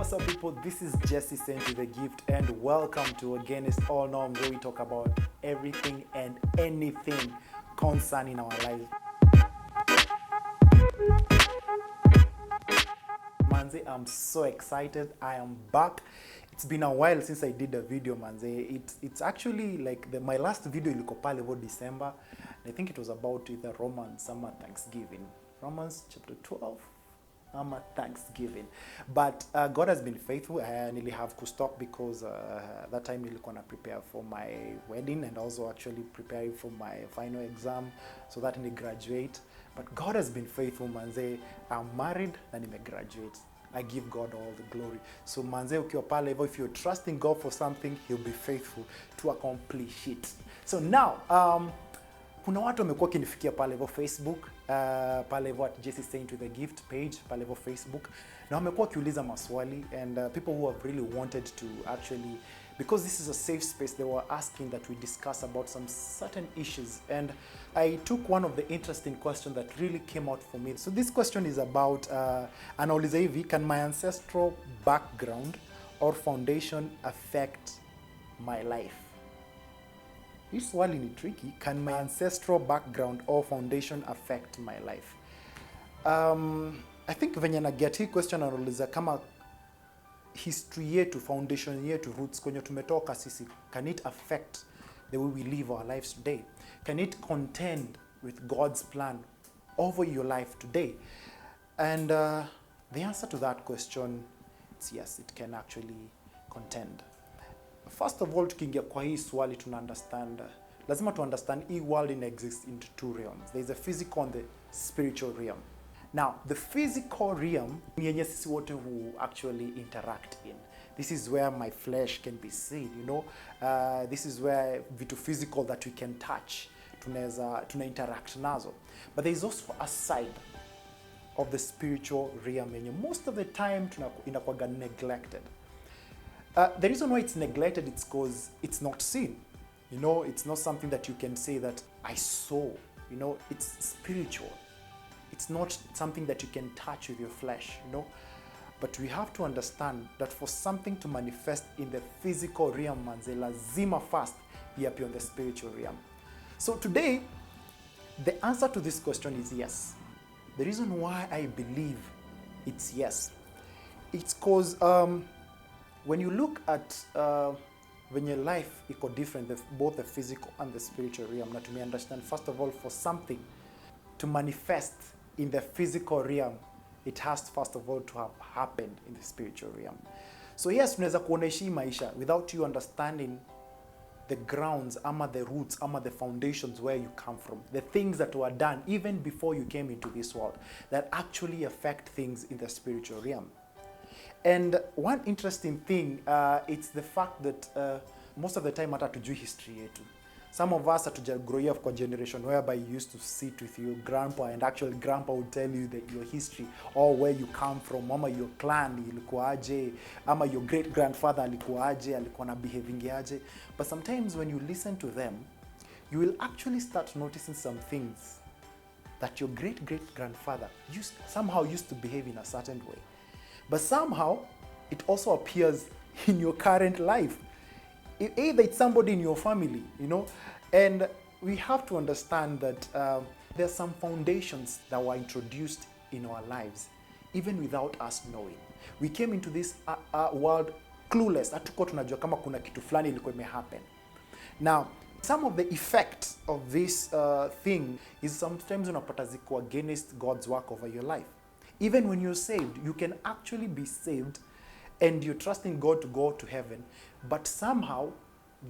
what's up people, this is Jesse sent you the gift and welcome to Against All Norm, where we talk about everything and anything concerning our lives. Manze, I'm so excited. I am back. It's been a while since I did a video, manze. It's actually like my last video iliko pale about December. I think it was about either Romans, summer Thanksgiving. Romans chapter 12. Thanksgiving, but God has been faithful. I nearly have to stop because that time nilikuwa na prepare for my wedding and also actually preparing for my final exam so that I graduate. But God has been faithful, manze. I'm married and I graduate. I give God all the glory. So manze, ukiwa pale hivyo, if you're trusting God for something, He'll be faithful to accomplish it. So now, kuna watu wamekuwa kinifikia pale hivyo Facebook, pale hivyo at Jesse Saint with the gift page, pale hivyo Facebook, na wamekuwa kiuliza maswali and people who have really wanted to actually, because this is a safe space, they were asking that we discuss about some certain issues, and I took one of the interesting questions that really came out for me. So this question is about, anauliza hivi, can my ancestral background or foundation affect my life? This swali ni tricky. Can my ancestral background or foundation affect my life? I think venye na get hii question anauliza kama history yetu, foundation yetu, roots kwenye tumetoka sisi, can it affect the way we live our lives today? Can it contend with God's plan over your life today? And the answer to that question is yes, it can actually contend. First of all, tukiingia kwa hii swali tuna understand, lazima tu understand hii world exists into two realms. There is a physical and the spiritual realm. Now, the physical realm ni yenye sisi wote who actually interact in. This is where my flesh can be seen, you know. This is where vitu physical that we can touch, tuna interact nazo. But there is also a side of the spiritual realm yenye most of the time inakuwa neglected. The reason why it's neglected, it's because it's not seen. You know, it's not something that you can say that I saw. You know, it's spiritual. It's not something that you can touch with your flesh, you know. But we have to understand that for something to manifest in the physical realm, manze, lazima first be on the spiritual realm. So today, the answer to this question is yes. The reason why I believe it's yes, it's because when you look at when your life iko different, both the physical and the spiritual realm, na to me understand, first of all, for something to manifest in the physical realm, it has first of all to have happened in the spiritual realm. So yes, tunaweza kuonaishi maisha without you understanding the grounds, ama the roots, ama the foundations where you come from, the things that were done even before you came into this world that actually affect things in the spiritual realm. And one interesting thing, it's the fact that most of the time hata tujui history yetu. Some of us hatuja grow up kwa generation whereby you used to sit with your grandpa and actually grandpa would tell you that your history or where you come from, ama your clan ilikuwa aje, ama your great grandfather alikuwa aje, alikuwa na behaving aje. But sometimes when you listen to them, you will actually start noticing some things that your great grandfather somehow used to behave in a certain way. But somehow, it also appears in your current life. Either it's somebody in your family, you know, and we have to understand that there are some foundations that were introduced in our lives, even without us knowing. We came into this world clueless. Hatuko tunajua kama kuna kitu fulani ilikuwa imehappen. Now, some of the effects of this thing is sometimes unapata ziko against God's work over your life. Even when you're saved, you can actually be saved and you're trusting God to go to heaven, but somehow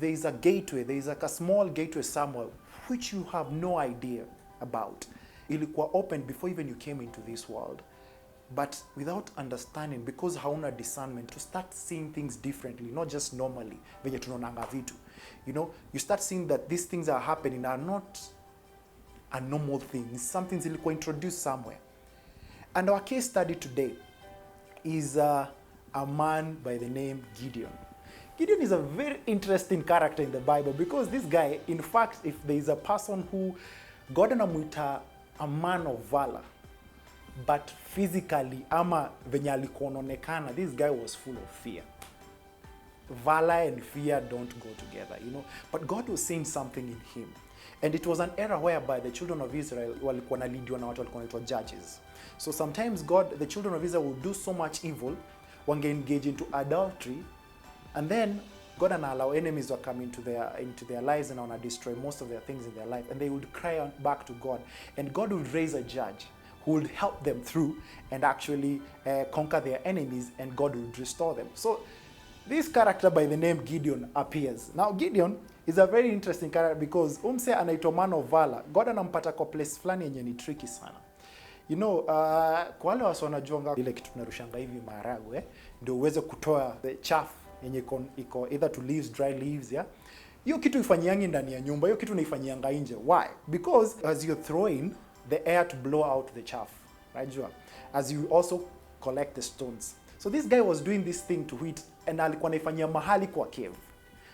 there is a gateway, there is like a small gateway somewhere which you have no idea about. Ilikuwa open before even you came into this world, but without understanding, because hauna discernment, to start seeing things differently, not just normally, venye tunaonanga vitu. You know, you start seeing that these things are happening are not a normal thing. It's something zilikuwa introduced somewhere. And our case study today is a man by the name Gideon. Gideon is a very interesting character in the Bible because this guy, in fact, if there is a person who God anamuita a man of valor, but physically ama venye alikuwa anaonekana, this guy was full of fear. Valor and fear don't go together, you know. But God was saying something in him. And it was an era whereby the children of Israel walikuwa nalidiwa na watu walikuwa wanaitwa judges. So sometimes the children of Israel would do so much evil, wange engage into adultery, and then God and allow enemies to come into their lives and want to destroy most of their things in their life. And they would cry out back to God. And God would raise a judge who would help them through and actually conquer their enemies, and God would restore them. So this character by the name Gideon appears. Now Gideon is a very interesting character because umse anaitwa man of valor. God anampata kwa place fulani yenye ni tricky sana. You know, kwa wale wasi wanajuanga ile kitu tunarushanga hivi maharagwe, ndio uweze kutoa the chaff yenye iko either to leaves, dry leaves, yeah. Hiyo kitu ifanyiangi ndani ya nyumba, hiyo kitu naifanyianga nje. Why? Because as you're throwing the air to blow out the chaff, right? As you also collect the stones. So this guy was doing this thing to it, and alikuwa naifanyia mahali kwa cave.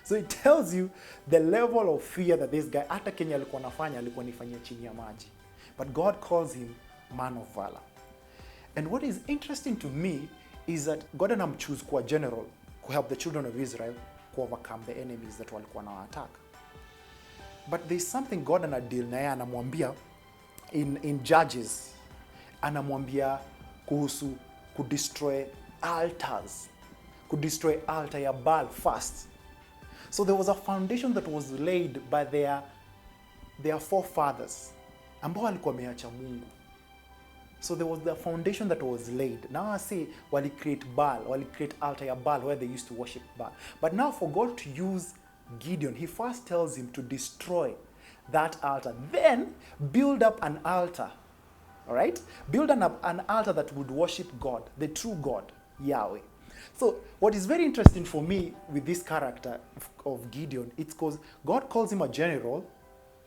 So it tells you the level of fear that this guy, hata Kenya alikuwa nafanya, alikuwa naifanyia chini ya maji. But God calls him man of valor. And what is interesting to me is that God anamchoose kwa general to help the children of Israel to overcome the enemies that walikuwa na attack. But there's something God anadeal na yeye, anamwambia in Judges, anamwambia kuhusu kudestroy altars, kudestroy altar ya Baal first. So there was a foundation that was laid by their forefathers ambao walikuwa wameacha Mungu. So there was the foundation that was laid. Now I say, wali create Baal, wali create altar ya Baal where they used to worship Baal. But now for God to use Gideon, he first tells him to destroy that altar, then build up an altar. All right? Build an altar that would worship God, the true God, Yahweh. So what is very interesting for me with this character of Gideon, it's because God calls him a general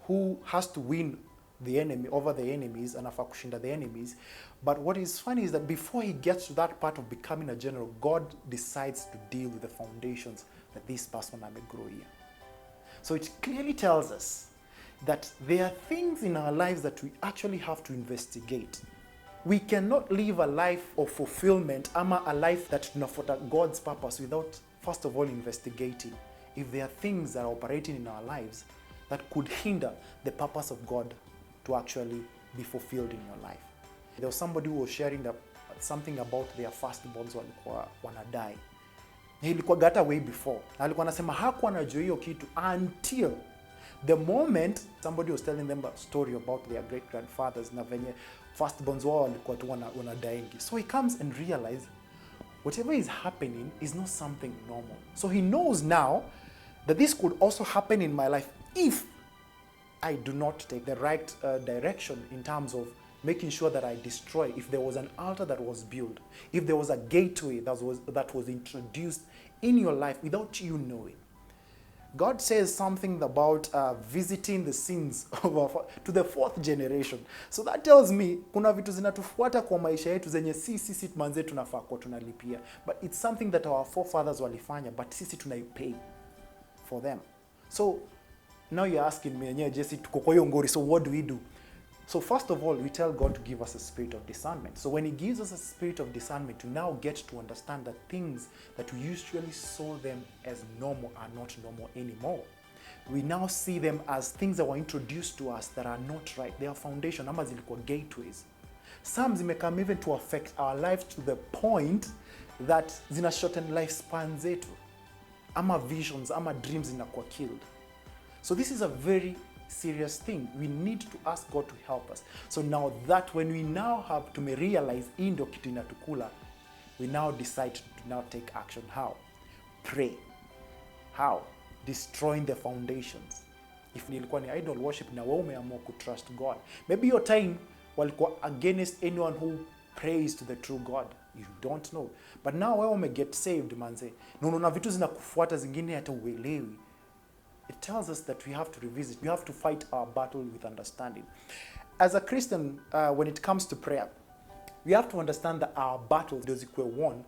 who has to win the enemy over the enemies and afa kushinda the enemies. But what is funny is that before he gets to that part of becoming a general, God decides to deal with the foundations that this person may grow here. So it clearly tells us that there are things in our lives that we actually have to investigate. We cannot live a life of fulfillment, ama a life that tunafuata God's purpose, without first of all investigating if there are things that are operating in our lives that could hinder the purpose of God to actually be fulfilled in your life. There was somebody who was sharing something about their firstborns walikuwa wanadai. Ilikuwa gata way before. Alikuwa anasema hakuwa anajua hiyo kitu until the moment somebody was telling them a story about their great grandfathers na venye firstborns wao walikuwa tu wanadaingi. So he comes and realizes whatever is happening is not something normal. So he knows now that this could also happen in my life if I do not take the right direction in terms of making sure that I destroy. If there was an altar that was built, if there was a gateway that was introduced in your life without you knowing. God says something about visiting the sins to the fourth generation. So that tells me kuna vitu zinatufuata kwa maisha yetu zenye sisi manze tunafaa kwa tunalipia. But it's something that our forefathers walifanya, but sisi tunaipay for them. So now you're asking me, Jesse, tuko kwa hiyo ngori, so what do we do? So first of all, we tell God to give us a spirit of discernment. So when he gives us a spirit of discernment, to now get to understand that things that we usually saw them as normal are not normal anymore. We now see them as things that were introduced to us that are not right. They are foundation, ama zilikuwa gateways. Some zimekam even to affect our lives to the point that zina shorten lifespan zetu. Ama visions, ama dreams zinakuwa killed. So this is a very serious thing. We need to ask God to help us. So now that when we now have to realize indo kitu inatukula, we now decide to now take action. How? Pray. How? Destroying the foundations. If nilikuwa ni idol worship na wewe umeamua kutrust God, maybe your time walikuwa against anyone who prays to the true God. You don't know. But now wewe umeget saved manze. Na vitu zinakufuata zingine hata uelewi. It tells us that we have to revisit. We have to fight our battle with understanding. As a Christian, when it comes to prayer, we have to understand that our battles, those zikuwe won,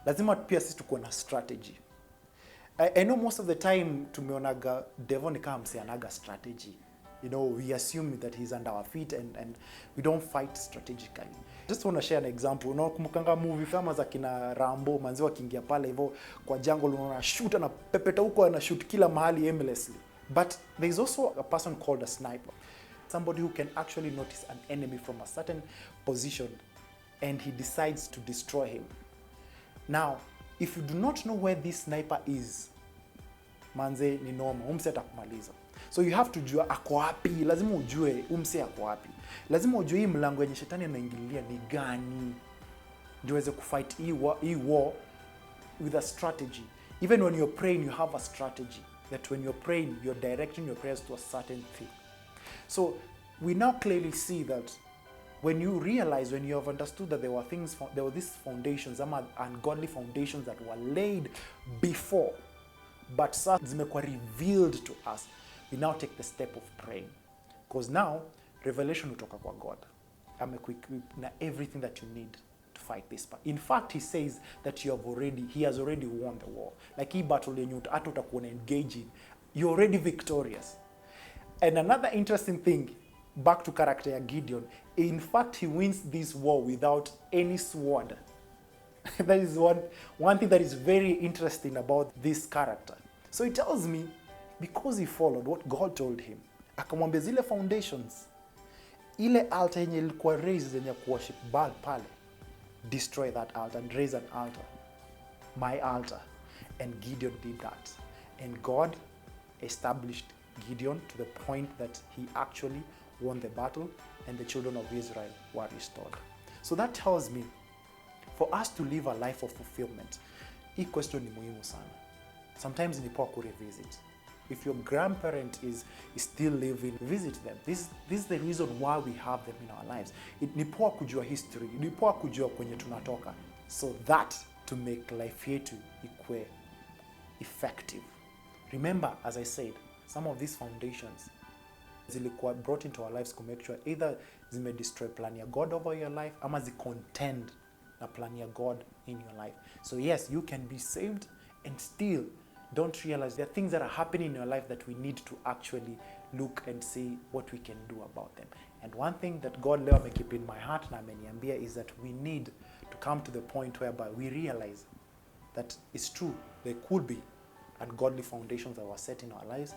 lazima pia sisi tuko na strategy. I know most of the time tumeonaga devil ni kama mse anaga strategy. you know, we assume that he's under our feet and we don't fight strategically. Just want to share an example. Unakumbuka movie kama za kina Rambo, manzi wakiingia pale hivyo kwa jungle, unaona shoot na pepeta huko, ana shoot kila mahali aimlessly. But there's also a person called a sniper. Somebody who can actually notice an enemy from a certain position and he decides to destroy him. Now, if you do not know where this sniper is, manze ni noma, umse atakumaliza. So you have to jua ako wapi, lazima ujue umse ako wapi. Lazima ujue hii mlango yenye shetani anaingililia ni gani. Ndio uweze kufight hii war with a strategy. Even when you're praying, you have a strategy. That when you're praying, you're directing your prayers to a certain thing. So we now clearly see that when you realize, when you have understood that there were these foundations, some ungodly foundations that were laid before, but zimekuwa revealed to us, we now take the step of praying. Because now, revelation utoka kwa God. Amekuequip na everything that you need to fight this battle. In fact, he says that he has already won the war. Like hii battle yenye hata utakuwa engaging, you're already victorious. And another interesting thing, back to character ya Gideon, in fact, he wins this war without any sword. That is one thing that is very interesting about this character. So it tells me, because he followed what God told him, akamwambia zile foundations, ile altar yenye ilikuwa raised yenye worship Baal pale, destroy that altar and raise an altar, my altar. And Gideon did that. And God established Gideon to the point that he actually won the battle and the children of Israel were restored. So that tells me, for us to live a life of fulfillment, hii question ni muhimu sana. Sometimes ni poa kurevisit. If your grandparent is still living, visit them. This is the reason why we have them in our lives. Ni poa kujua history, ni poa kujua kwenye tunatoka, so that to make life yetu ikue effective. Remember, as I said, some of these foundations zilikuwa brought into our lives to make sure either zime destroy plan ya God over your life ama contend na plan ya God in your life. So yes, you can be saved and still don't realize there are things that are happening in your life that we need to actually look and see what we can do about them. And one thing that God leo amekeep in my heart na ameniambia is that we need to come to the point whereby we realize that it's true, there could be ungodly foundations that were set in our lives,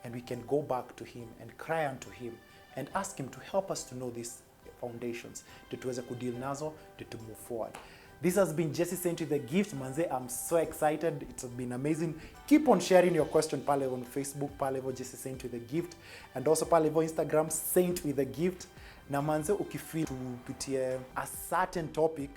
and we can go back to him and cry unto him and ask him to help us to know these foundations, to tuweze kudeal nazo, to move forward. This has been Jesse sent you the gift. Manze, I'm so excited. It's been amazing. Keep on sharing your question pale on Facebook, pale Jesse sent you the gift, and also pale Instagram, sent with the gift. Na manze, ukifeel tupitie a certain topic,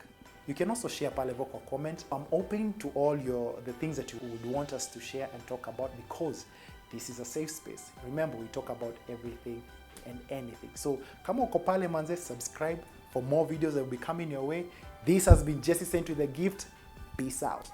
you can also share pale kwa comment. I'm open to all the things that you would want us to share and talk about, because this is a safe space. Remember, we talk about everything and anything. So, kama uko pale manze, subscribe for more videos that will be coming your way. This has been Jesse sent you the gift. Peace out.